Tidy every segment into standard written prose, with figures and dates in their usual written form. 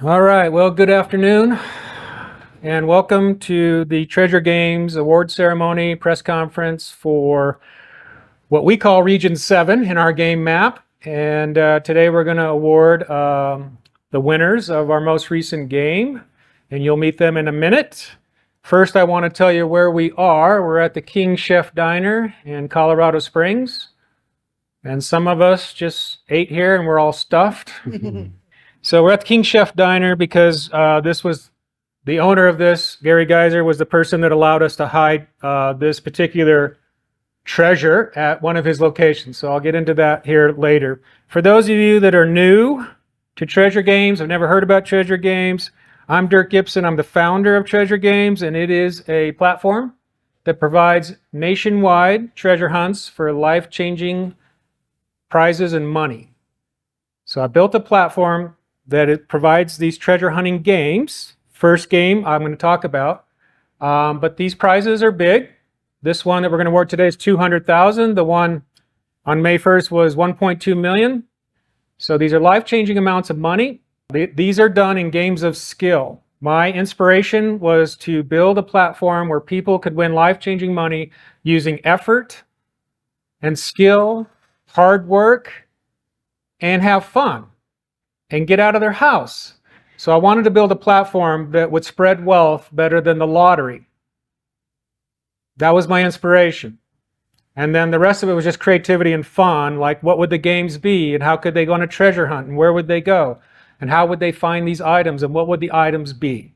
All right, well, good afternoon, and welcome to the Treasure Games award ceremony press conference for what we call Region 7 in our game map. And today we're going to award the winners of our most recent game, and you'll meet them in a minute. First, I want to tell you where we are. We're at the King Chef Diner in Colorado Springs, and some of us just ate here and we're all stuffed. So we're at the King Chef Diner because this was the owner of this, Gary Geyser, was the person that allowed us to hide this particular treasure at one of his locations. So I'll get into that here later. For those of you that are new to Treasure Games, have never heard about Treasure Games, I'm Dirk Gibson. I'm the founder of Treasure Games, and it is a platform that provides nationwide treasure hunts for life-changing prizes and money. So I built a platform that it provides these treasure hunting games. First game I'm going to talk about, but these prizes are big. This one that we're going to award today is $200,000. The one on May 1st was $1.2 million. So these are life-changing amounts of money. These are done in games of skill. My inspiration was to build a platform where people could win life-changing money using effort and skill, hard work, and have fun, and get out of their house. So I wanted to build a platform that would spread wealth better than the lottery. That was my inspiration. And then the rest of it was just creativity and fun, like what would the games be, and how could they go on a treasure hunt, and where would they go, and how would they find these items, and what would the items be.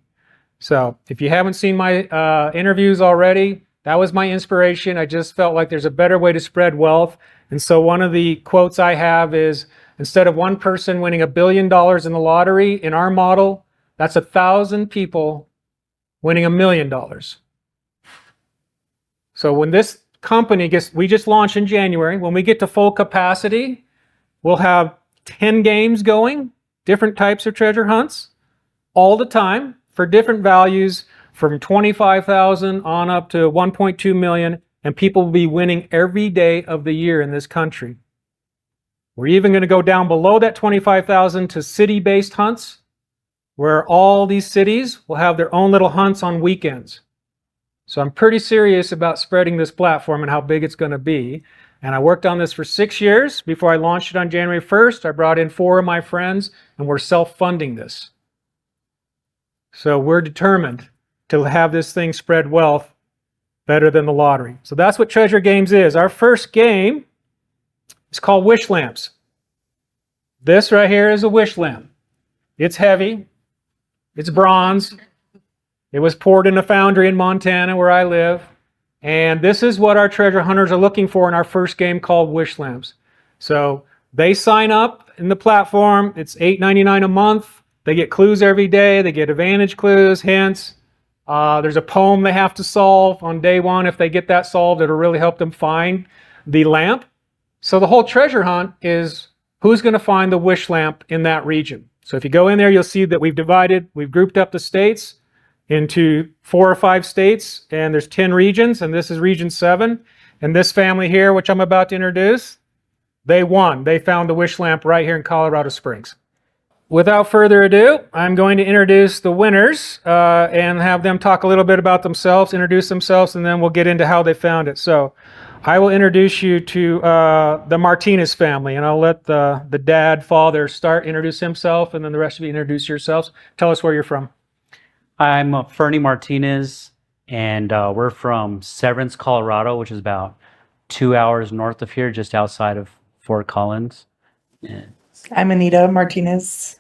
So if you haven't seen my interviews already, that was my inspiration. I just felt like there's a better way to spread wealth. And so one of the quotes I have is, instead of one person winning $1 billion in the lottery, in our model, that's 1,000 people winning $1 million. So when this company we just launched in January, when we get to full capacity, we'll have 10 games going, different types of treasure hunts, all the time for different values, from 25,000 on up to 1.2 million, and people will be winning every day of the year in this country. We're even going to go down below that 25,000 to city-based hunts, where all these cities will have their own little hunts on weekends. So I'm pretty serious about spreading this platform and how big it's going to be. And I worked on this for 6 years. Before I launched it on January 1st, I brought in 4 of my friends, and we're self-funding this. So we're determined to have this thing spread wealth better than the lottery. So that's what Treasure Games is. Our first game is called Wish Lamps. This right here is a wish lamp. It's heavy. It's bronze. It was poured in a foundry in Montana where I live. And this is what our treasure hunters are looking for in our first game called Wish Lamps. So they sign up in the platform. It's $8.99 a month. They get clues every day. They get advantage clues, hints. There's a poem they have to solve on day one. If they get that solved, it'll really help them find the lamp. So the whole treasure hunt is who's going to find the wish lamp in that region. So if you go in there, you'll see that we've grouped up the states into 4 or 5 states, and there's 10 regions, and this is Region 7. And this family here, which I'm about to introduce, they won. They found the wish lamp right here in Colorado Springs. Without further ado, I'm going to introduce the winners and have them talk a little bit about themselves, introduce themselves, and then we'll get into how they found it. So I will introduce you to the Martinez family, and I'll let the dad, father, introduce himself, and then the rest of you introduce yourselves. Tell us where you're from. I'm Fernie Martinez, and we're from Severance, Colorado, which is about 2 hours north of here, just outside of Fort Collins. Yeah. I'm Anita Martinez,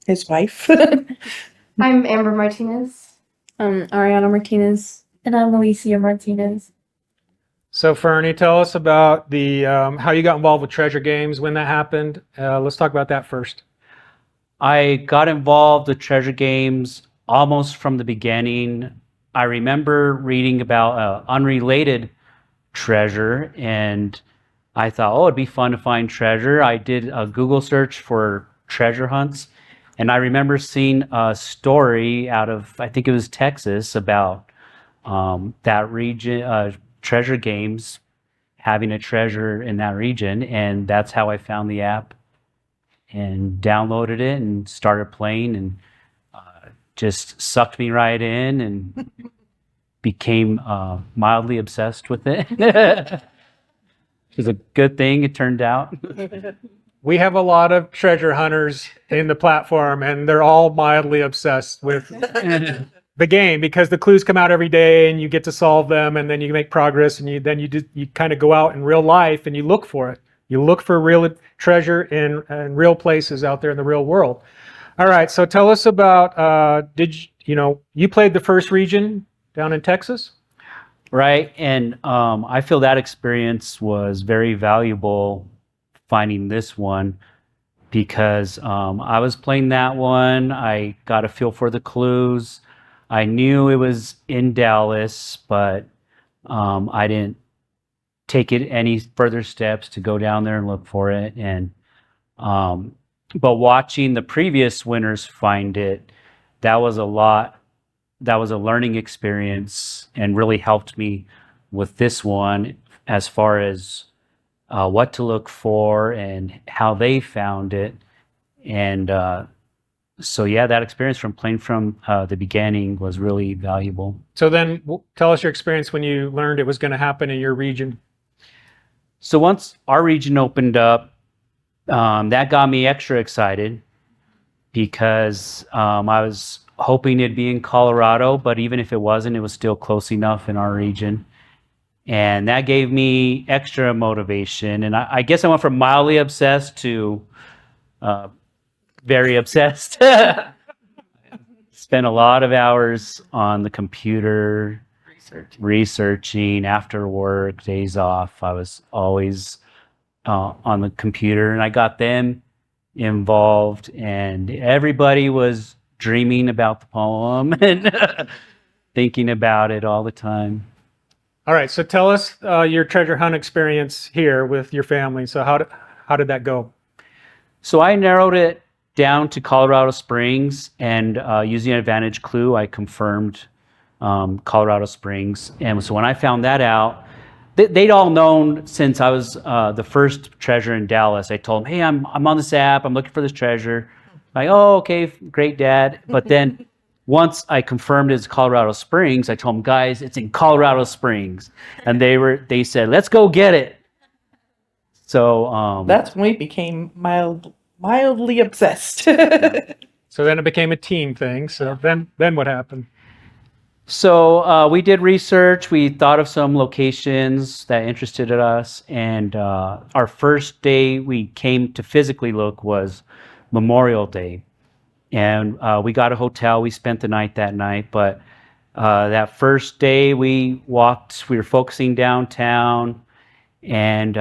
his wife. I'm Amber Martinez. I'm Ariana Martinez. And I'm Alicia Martinez. So Fernie, tell us about the how you got involved with Treasure Games, when that happened. Let's talk about that first. I got involved with Treasure Games almost from the beginning. I remember reading about unrelated treasure, and I thought, oh, it'd be fun to find treasure. I did a Google search for treasure hunts, and I remember seeing a story out of, I think it was Texas, about that region, Treasure Games having a treasure in that region, and that's how I found the app and downloaded it and started playing and just sucked me right in and became mildly obsessed with it. It was a good thing, it turned out. We have a lot of treasure hunters in the platform, and they're all mildly obsessed with the game because the clues come out every day, and you get to solve them, and then you make progress, and you kind of go out in real life and you look for it. You look for real treasure in real places out there in the real world. All right, so tell us about you played the first region down in Texas? Right, and I feel that experience was very valuable finding this one because I was playing that one. I got a feel for the clues. I knew it was in Dallas, but I didn't take it any further steps to go down there and look for it. And but watching the previous winners find it, that was a lot. That was a learning experience and really helped me with this one as far as what to look for and how they found it. And so, yeah, that experience from playing from the beginning was really valuable. So then tell us your experience when you learned it was going to happen in your region. So once our region opened up, that got me extra excited because I was hoping it'd be in Colorado, but even if it wasn't, it was still close enough in our region. And that gave me extra motivation. And I guess I went from mildly obsessed to very obsessed. Spent a lot of hours on the computer, researching after work, days off. I was always on the computer, and I got them involved, and everybody was dreaming about the poem and thinking about it all the time. All right, so tell us your treasure hunt experience here with your family. So how did that go? So I narrowed it down to Colorado Springs, and using an advantage clue, I confirmed Colorado Springs. And so when I found that out, they'd all known since I was the first treasure in Dallas. I told them, hey, I'm on this app. I'm looking for this treasure. Like, oh, okay, great, Dad. But then once I confirmed it's Colorado Springs, I told them, guys, it's in Colorado Springs. And they said, let's go get it. So That's when we became mildly obsessed. So then it became a team thing. So then what happened? So we did research. We thought of some locations that interested us. And our first day we came to physically look was Memorial Day. And we got a hotel. We spent the night that night. But that first day we were focusing downtown. And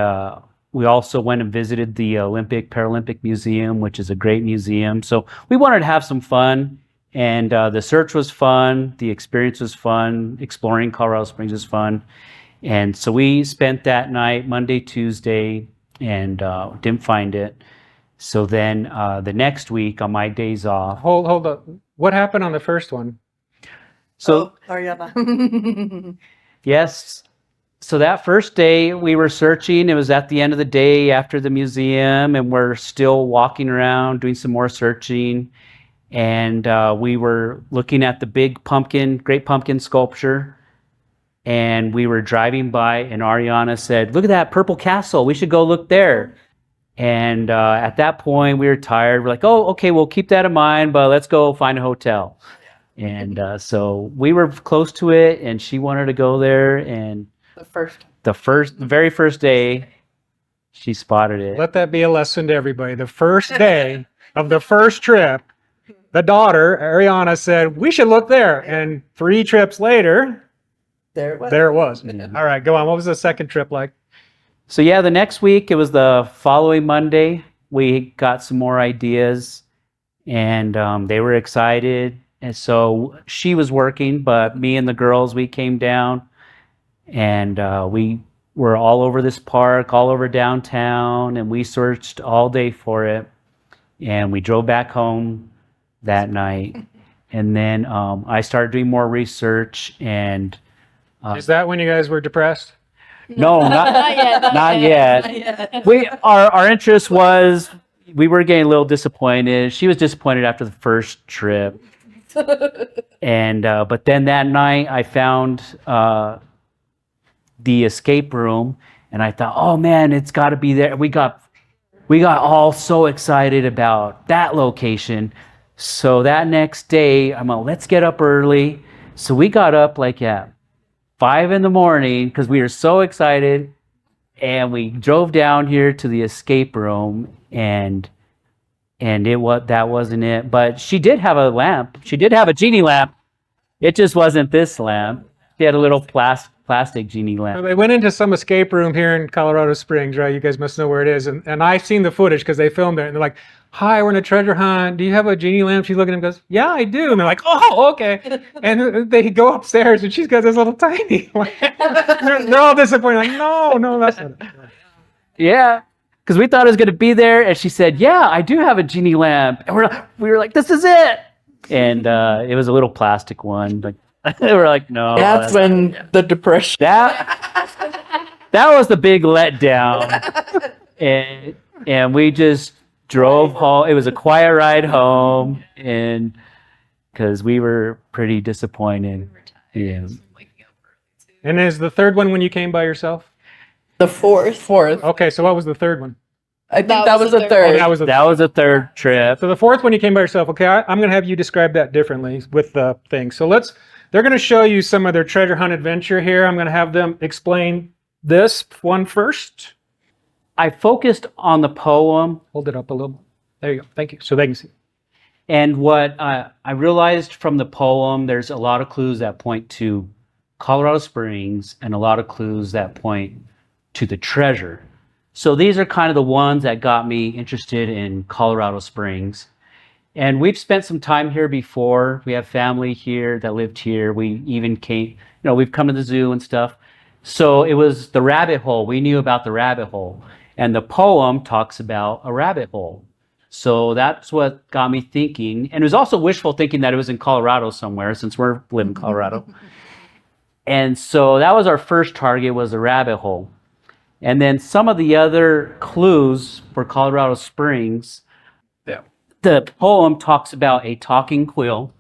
we also went and visited the Paralympic Museum, which is a great museum. So we wanted to have some fun. And the search was fun. The experience was fun. Exploring Colorado Springs was fun. And so we spent that night, Monday, Tuesday, and didn't find it. So then the next week on my days off. Hold up. What happened on the first one? So Ariana. yes. So that first day we were searching. It was at the end of the day after the museum, and we're still walking around doing some more searching. And we were looking at the big great pumpkin sculpture. And we were driving by, and Ariana said, look at that purple castle. We should go look there. And at that point, we were tired. We're like, oh, okay, we'll keep that in mind, but let's go find a hotel. And so we were close to it, and she wanted to go there. And the very first day, she spotted it. Let that be a lesson to everybody. The first day of the first trip, the daughter, Ariana, said, we should look there. And 3 trips later, There it was. there it was. All right, go on. What was the second trip like? So yeah, the next week, it was the following Monday, we got some more ideas, and they were excited. And so she was working, but me and the girls, we came down, and we were all over this park, all over downtown, and we searched all day for it. And we drove back home that night. And then I started doing more research, and Is that when you guys were depressed? no, not yet. Our interest was, we were getting a little disappointed. She was disappointed after the first trip. And but then that night I found the escape room, and I thought, oh man, it's got to be there. We got all so excited about that location. So that next day, I'm like, let's get up early. So we got up like at 5 a.m. because we were so excited, and we drove down here to the escape room, and that wasn't it. But she did have a lamp. She did have a genie lamp. It just wasn't this lamp. She had a little plastic genie lamp. They went into some escape room here in Colorado Springs, right? You guys must know where it is. And I've seen the footage because they filmed it. And they're like, hi, we're in a treasure hunt. Do you have a genie lamp? She's looking at him and goes, yeah, I do. And they're like, oh, okay. And they go upstairs and she's got this little tiny one. They're all disappointed. Like, no, that's not it. Yeah, because we thought it was going to be there. And she said, yeah, I do have a genie lamp. And we were like, this is it. And it was a little plastic one. Like, we're like, no. That's when the depression. That was the big letdown. And we just drove home. It was a quiet ride home, and because we were pretty disappointed. Yeah. And is the third one when you came by yourself? The fourth. Okay, so what was the third one? I think that was the Oh, third. that was the That was a third trip. So the fourth one you came by yourself. Okay, I'm going to have you describe that differently with the thing. So they're going to show you some of their treasure hunt adventure here. I'm going to have them explain this one first. I focused on the poem, Hold it up a little. There you go. Thank you. So they can see. and what I realized from the poem, there's a lot of clues that point to Colorado Springs and a lot of clues that point to the treasure. So these are kind of the ones that got me interested in Colorado Springs. And we've spent some time here before. We have family here that lived here. We even came, we've come to the zoo and stuff. So it was the rabbit hole. We knew about the rabbit hole. And the poem talks about a rabbit hole. So that's what got me thinking. And it was also wishful thinking that it was in Colorado somewhere, since we're live in Colorado. And so that was our first target, was the rabbit hole. And then some of the other clues for Colorado Springs, the poem talks about a talking quill.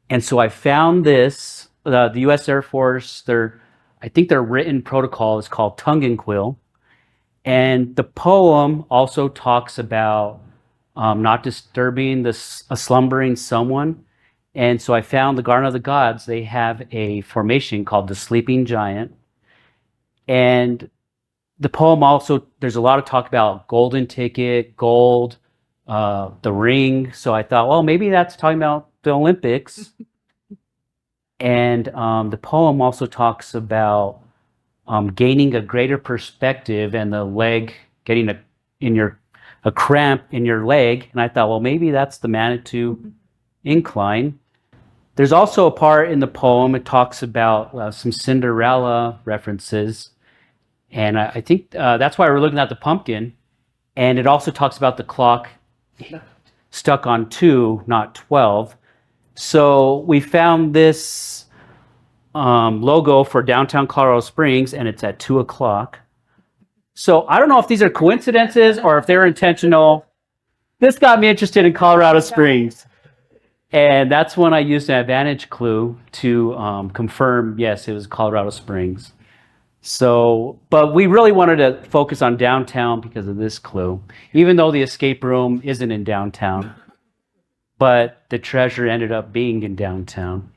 And so I found this, the U.S. Air Force, I think their written protocol is called tongue and quill. And the poem also talks about not disturbing a slumbering someone. And so I found the Garden of the Gods. They have a formation called the Sleeping Giant. And the poem also, there's a lot of talk about golden ticket, gold, the ring. So I thought, well, maybe that's talking about the Olympics. And the poem also talks about gaining a greater perspective and the leg getting a cramp in your leg. And I thought, well, maybe that's the Manitou incline. There's also a part in the poem, it talks about some Cinderella references. And I think that's why we're looking at the pumpkin. And it also talks about the clock stuck on 2, not 12. So we found this logo for downtown Colorado Springs, and it's at 2 o'clock. So I don't know if these are coincidences or if they're intentional. This got me interested in Colorado Springs. And that's when I used an advantage clue to confirm, yes, it was Colorado Springs. So, but we really wanted to focus on downtown because of this clue, even though the escape room isn't in downtown, but the treasure ended up being in downtown.